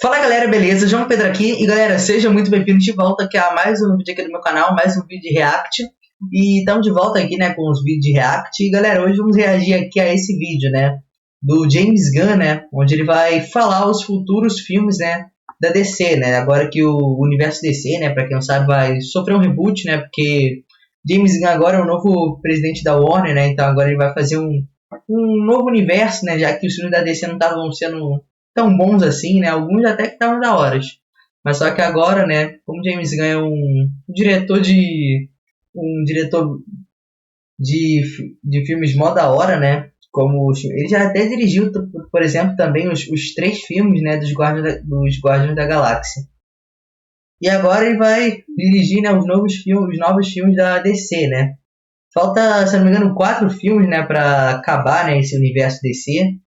Fala galera, beleza? João Pedro aqui e galera, sejam muito bem-vindos de volta aqui a mais um vídeo aqui do meu canal, mais um vídeo de React. E estamos de volta aqui, né, com os vídeos de React. E galera, hoje vamos reagir aqui a esse vídeo, né, do James Gunn, né, onde ele vai falar os futuros filmes, né, da DC, né, agora que o universo DC, né, pra quem não sabe, vai sofrer um reboot, né, porque James Gunn agora é o novo presidente da Warner, né, então agora ele vai fazer um novo universo, né, já que os filmes da DC não estavam sendo tão bons assim, né? Alguns até que estavam da hora. Mas só que agora, né? Como James Gunn é um diretor de filmes mó da hora, né? Como ele já até dirigiu, por exemplo, também os 3 filmes, né? Dos Guardiões da Galáxia. E agora ele vai dirigir, né? Os novos filmes da DC, né? Falta, se não me engano, 4 filmes, né? Para acabar, né? Esse universo DC.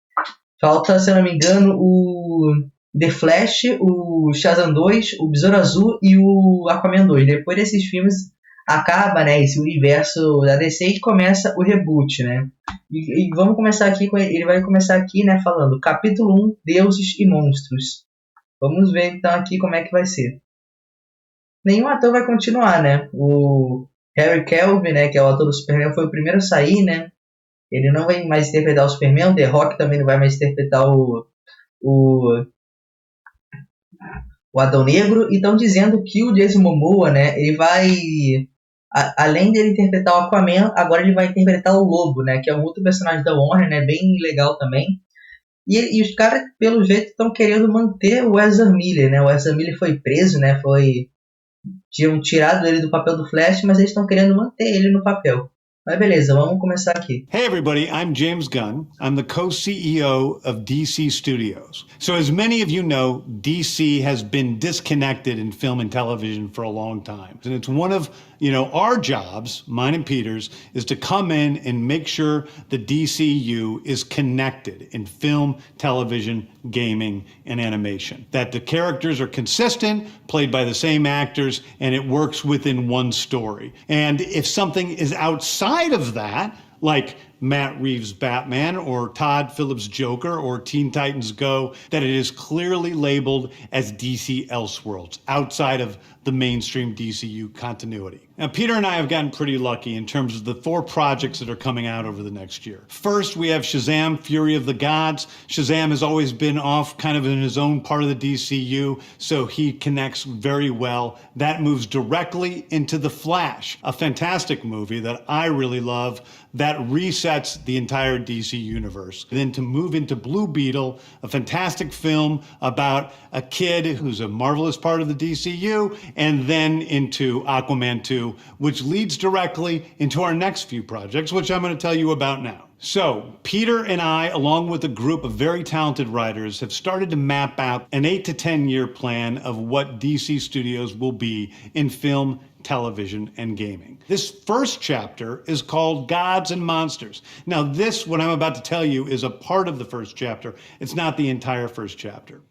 Falta, se eu não me engano, o The Flash, o Shazam 2, o Besouro Azul e o Aquaman 2. Depois desses filmes acaba, né, esse universo da DC e começa o reboot, né? E vamos começar aqui com ele vai começar aqui, né, falando capítulo 1, Deuses e Monstros. Vamos ver então aqui como é que vai ser. Nenhum ator vai continuar, né? O Harry Cavill, né, que é o ator do Superman, foi o primeiro a sair, né? Ele não vai mais interpretar o Superman, o The Rock também não vai mais interpretar o Adão Negro. E estão dizendo que o Jason Momoa, né, ele vai, além de ele interpretar o Aquaman, agora ele vai interpretar o Lobo, né, que é um outro personagem da Warner, né, bem legal também. E os caras, pelo jeito, estão querendo manter o Ezra Miller, né, o Ezra Miller foi preso, né, tinham tirado ele do papel do Flash, mas eles estão querendo manter ele no papel. Mas beleza, vamos começar aqui. Hey everybody, I'm James Gunn. I'm the co-CEO of DC Studios. So as many of you know, DC has been disconnected in film and television for a long time. And it's one of, our jobs, mine and Peter's, is to come in and make sure the DCU is connected in film, television, gaming, and animation. That the characters are consistent, played by the same actors, and it works within one story. And if something is outside of that, like Matt Reeves' Batman or Todd Phillips' Joker or Teen Titans Go, that it is clearly labeled as DC Elseworlds, outside of the mainstream DCU continuity. Now, Peter and I have gotten pretty lucky in terms of the 4 projects that are coming out over the next year. First, we have Shazam! Fury of the Gods. Shazam has always been off kind of in his own part of the DCU, so he connects very well. That moves directly into The Flash, a fantastic movie that I really love that resets the entire DC universe. Then to move into Blue Beetle, a fantastic film about a kid who's a marvelous part of the DCU, and then into Aquaman 2, which leads directly into our next few projects, which I'm going to tell you about now. So, Peter and I, along with a group of very talented writers, have started to map out an 8 to 10 year plan of what DC Studios will be in film, television, and gaming. This first chapter is called Gods and Monsters. Now, what I'm about to tell you, is a part of the first chapter. It's not the entire first chapter.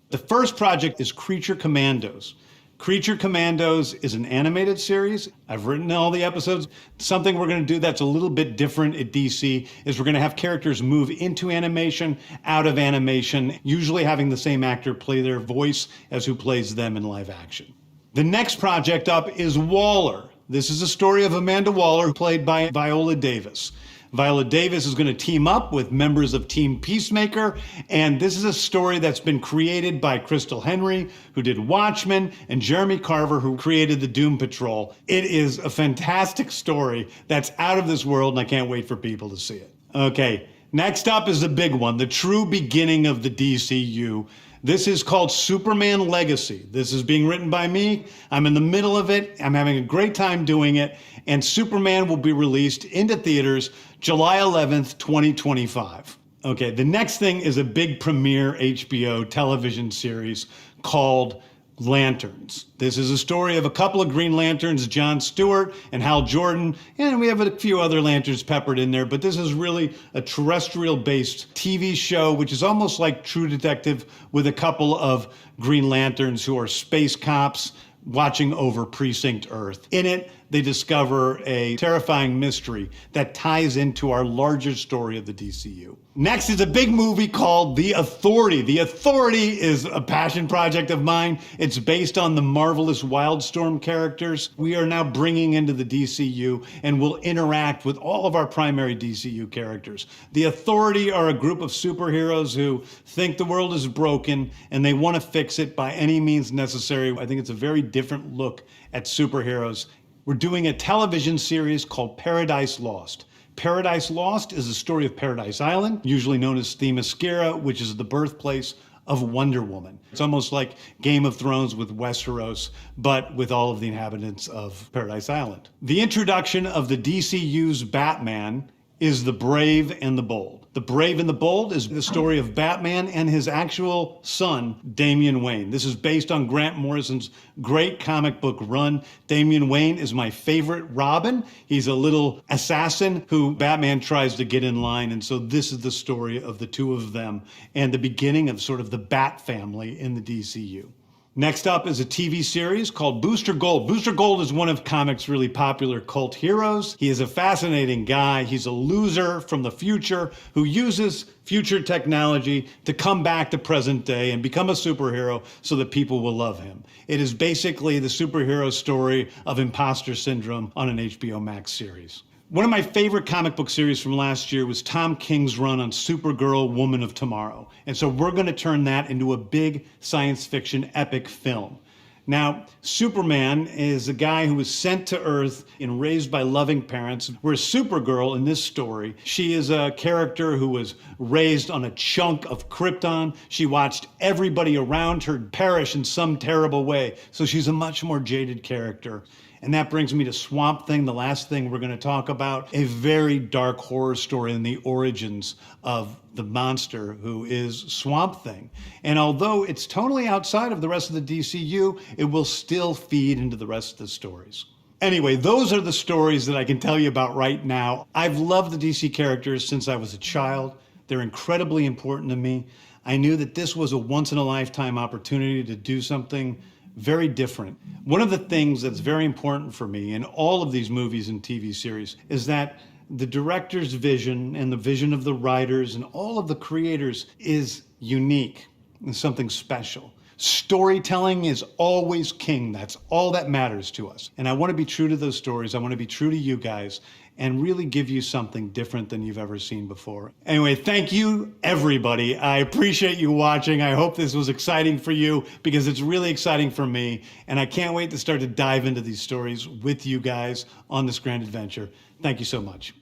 The first project is Creature Commandos. Creature Commandos is an animated series. I've written all the episodes. Something we're going to do that's a little bit different at DC is we're going to have characters move into animation, out of animation, usually having the same actor play their voice as who plays them in live action. The next project up is Waller. This is a story of Amanda Waller, played by Viola Davis. Viola Davis is going to team up with members of Team Peacemaker, and this is a story that's been created by Crystal Henry, who did Watchmen, and Jeremy Carver, who created the Doom Patrol. It is a fantastic story that's out of this world, and I can't wait for people to see it. Okay, next up is the big one, the true beginning of the DCU. This is called Superman Legacy. This is being written by me. I'm in the middle of it. I'm having a great time doing it. And Superman will be released into theaters July 11th, 2025. Okay, the next thing is a big premiere HBO television series called Lanterns. This is a story of a couple of Green Lanterns, John Stewart and Hal Jordan, and we have a few other Lanterns peppered in there, but this is really a terrestrial-based TV show, which is almost like True Detective, with a couple of Green Lanterns who are space cops watching over Precinct Earth. In it, they discover a terrifying mystery that ties into our larger story of the DCU. Next is a big movie called The Authority. The Authority is a passion project of mine. It's based on the marvelous Wildstorm characters we are now bringing into the DCU and will interact with all of our primary DCU characters. The Authority are a group of superheroes who think the world is broken and they want to fix it by any means necessary. I think it's a very different look at superheroes. We're doing a television series called Paradise Lost. Paradise Lost is the story of Paradise Island, usually known as Themyscira, which is the birthplace of Wonder Woman. It's almost like Game of Thrones with Westeros, but with all of the inhabitants of Paradise Island. The introduction of the DCU's Batman is The Brave and the Bold. The Brave and the Bold is the story of Batman and his actual son, Damian Wayne. This is based on Grant Morrison's great comic book run. Damian Wayne is my favorite Robin. He's a little assassin who Batman tries to get in line, and so this is the story of the two of them and the beginning of sort of the Bat family in the DCU. Next up is a TV series called Booster Gold. Booster Gold is one of comics' really popular cult heroes. He is a fascinating guy. He's a loser from the future who uses future technology to come back to present day and become a superhero so that people will love him. It is basically the superhero story of imposter syndrome on an HBO Max series. One of my favorite comic book series from last year was Tom King's run on Supergirl, Woman of Tomorrow. And so we're going to turn that into a big science fiction epic film. Now, Superman is a guy who was sent to Earth and raised by loving parents, whereas Supergirl in this story, she is a character who was raised on a chunk of Krypton. She watched everybody around her perish in some terrible way, so she's a much more jaded character. And that brings me to Swamp Thing, the last thing we're going to talk about, a very dark horror story in the origins of the monster who is Swamp Thing. And although it's totally outside of the rest of the DCU, it will still feed into the rest of the stories. Anyway, those are the stories that I can tell you about right now. I've loved the DC characters since I was a child. They're incredibly important to me. I knew that this was a once-in-a-lifetime opportunity to do something very different. One of the things that's very important for me in all of these movies and TV series is that the director's vision and the vision of the writers and all of the creators is unique and something special. Storytelling is always king. That's all that matters to us. And I want to be true to those stories. I want to be true to you guys and really give you something different than you've ever seen before. Anyway, thank you, everybody. I appreciate you watching. I hope this was exciting for you because it's really exciting for me. And I can't wait to start to dive into these stories with you guys on this grand adventure. Thank you so much.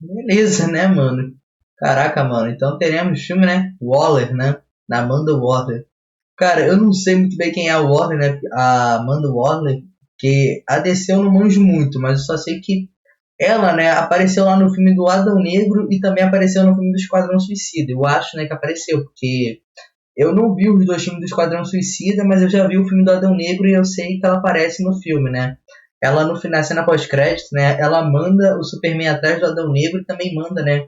Beleza, né, mano? Caraca, mano. Então teremos filme, né? Waller, né? Da Amanda Waller. Cara, eu não sei muito bem quem é a Waller, né? A Amanda Waller. Que a DC eu não manjo muito, mas eu só sei que ela, né, apareceu lá no filme do Adão Negro e também apareceu no filme do Esquadrão Suicida. Eu acho, né, que apareceu, porque eu não vi os dois filmes do Esquadrão Suicida, mas eu já vi o filme do Adão Negro e eu sei que ela aparece no filme, né. Ela, no final, na cena pós-crédito, né, ela manda o Superman atrás do Adão Negro e também manda, né,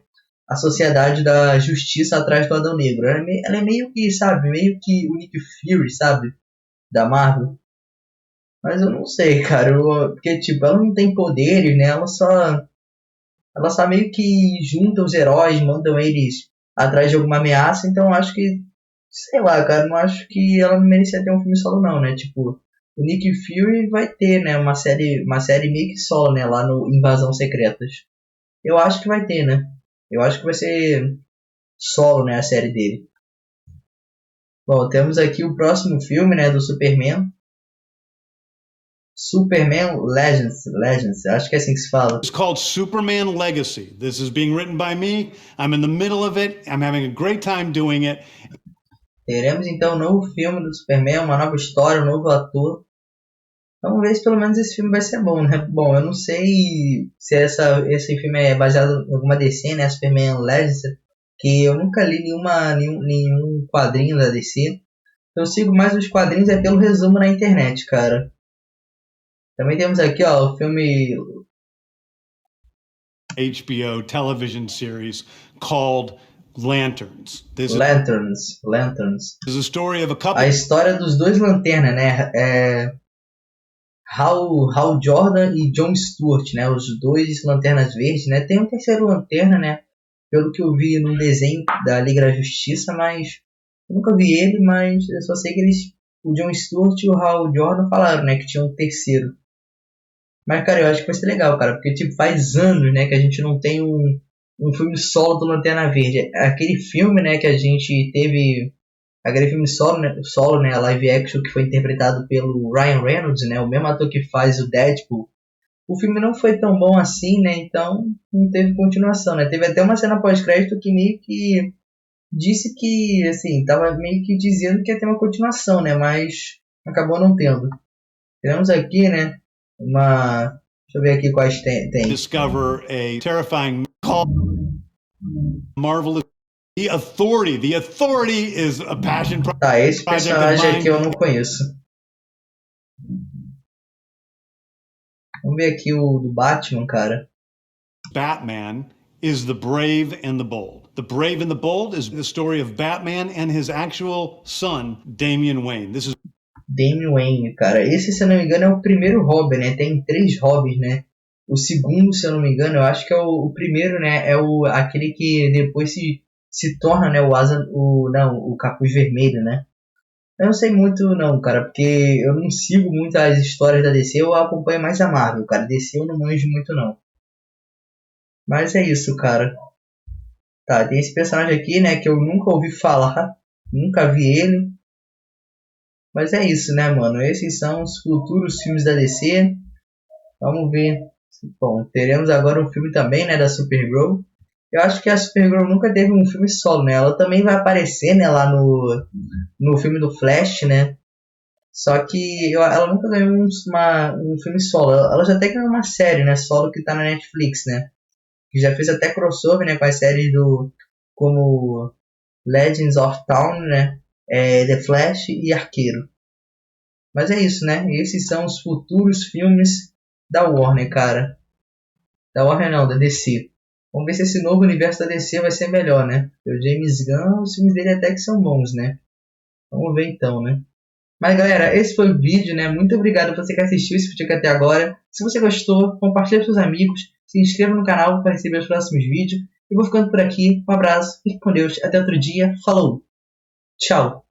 a Sociedade da Justiça atrás do Adão Negro. Ela é meio que, sabe, meio que o Nick Fury, sabe, da Marvel. Mas eu não sei, cara, porque tipo, ela não tem poderes, né? Ela só meio que junta os heróis, mandam eles atrás de alguma ameaça, então eu acho que, sei lá, cara, não acho que ela não merecia ter um filme solo não, né? Tipo, o Nick Fury vai ter, né, uma série meio que solo, né, lá no Invasão Secretas. Eu acho que vai ter, né? Eu acho que vai ser solo, né, a série dele. Bom, temos aqui o próximo filme, né, do Superman. Superman Legends, acho que é assim que se fala. It's called Superman Legacy. This is being written by me. I'm in the middle of it. I'm having a great time doing it. Teremos então um novo filme do Superman, uma nova história, um novo ator. Vamos ver se pelo menos esse filme vai ser bom, né? Bom, eu não sei se esse filme é baseado em alguma DC, né? Superman Legends, que eu nunca li nenhum quadrinho da DC. Eu sigo mais os quadrinhos pelo resumo na internet, cara. Também temos aqui, ó, o filme HBO television series called Lanterns. Lanterns. Is a story of a couple. A história dos dois lanternas, né? Hal Jordan e Jon Stewart, né? Os dois Lanternas Verdes, né? Tem um terceiro Lanterna, né? Pelo que eu vi num desenho da Liga da Justiça, mas eu nunca vi ele, mas eu só sei que o Jon Stewart e o Hal Jordan falaram, né? Que tinha um terceiro. Mas, cara, eu acho que vai ser legal, cara, porque, tipo, faz anos, né, que a gente não tem um filme solo do Lanterna Verde. Aquele filme, né, que a gente teve, aquele filme solo, né, live action, que foi interpretado pelo Ryan Reynolds, né, o mesmo ator que faz o Deadpool. O filme não foi tão bom assim, né, então não teve continuação, né. Teve até uma cena pós-crédito que meio que disse que, assim, tava meio que dizendo que ia ter uma continuação, né, mas acabou não tendo. Temos aqui, né, uma... Deixa eu ver aqui quais tem. Discover a terrifying marvelous The Authority. The Authority is a passion Tá, esse project of personagem mine. aqui eu não conheço. Vamos ver aqui o do Batman, cara. Batman is the brave and the bold. The brave and the bold is the story of Batman and his actual son, Damian Wayne. This is Damian Wayne, cara. Esse, se eu não me engano, é o primeiro Robin, né? Tem 3 Robins, né? O segundo, se eu não me engano, eu acho que é o primeiro, né? É aquele que depois se torna, né? O Capuz Vermelho, né? Eu não sei muito não, cara, porque eu não sigo muito as histórias da DC, eu acompanho mais a Marvel, cara. DC eu não manjo muito não. Mas é isso, cara. Tá, tem esse personagem aqui, né, que eu nunca ouvi falar, nunca vi ele. Mas é isso, né, mano? Esses são os futuros filmes da DC. Vamos ver. Bom, teremos agora um filme também, né, da Supergirl. Eu acho que a Supergirl nunca teve um filme solo, né? Ela também vai aparecer, né, lá no filme do Flash, né? Só que ela nunca ganhou um filme solo. Ela já até ganhou uma série, né, solo que tá na Netflix, né? Que já fez até crossover, né, com as séries como Legends of Town, né? The Flash e Arqueiro. Mas é isso, né? Esses são os futuros filmes da Warner, cara. Da Warner não, da DC. Vamos ver se esse novo universo da DC vai ser melhor, né? O James Gunn, os filmes dele até que são bons, né? Vamos ver então, né? Mas galera, esse foi o vídeo, né? Muito obrigado por você que assistiu esse vídeo aqui até agora. Se você gostou, compartilhe com seus amigos. Se inscreva no canal para receber os próximos vídeos. E vou ficando por aqui. Um abraço, fique com Deus. Até outro dia. Falou! Tchau!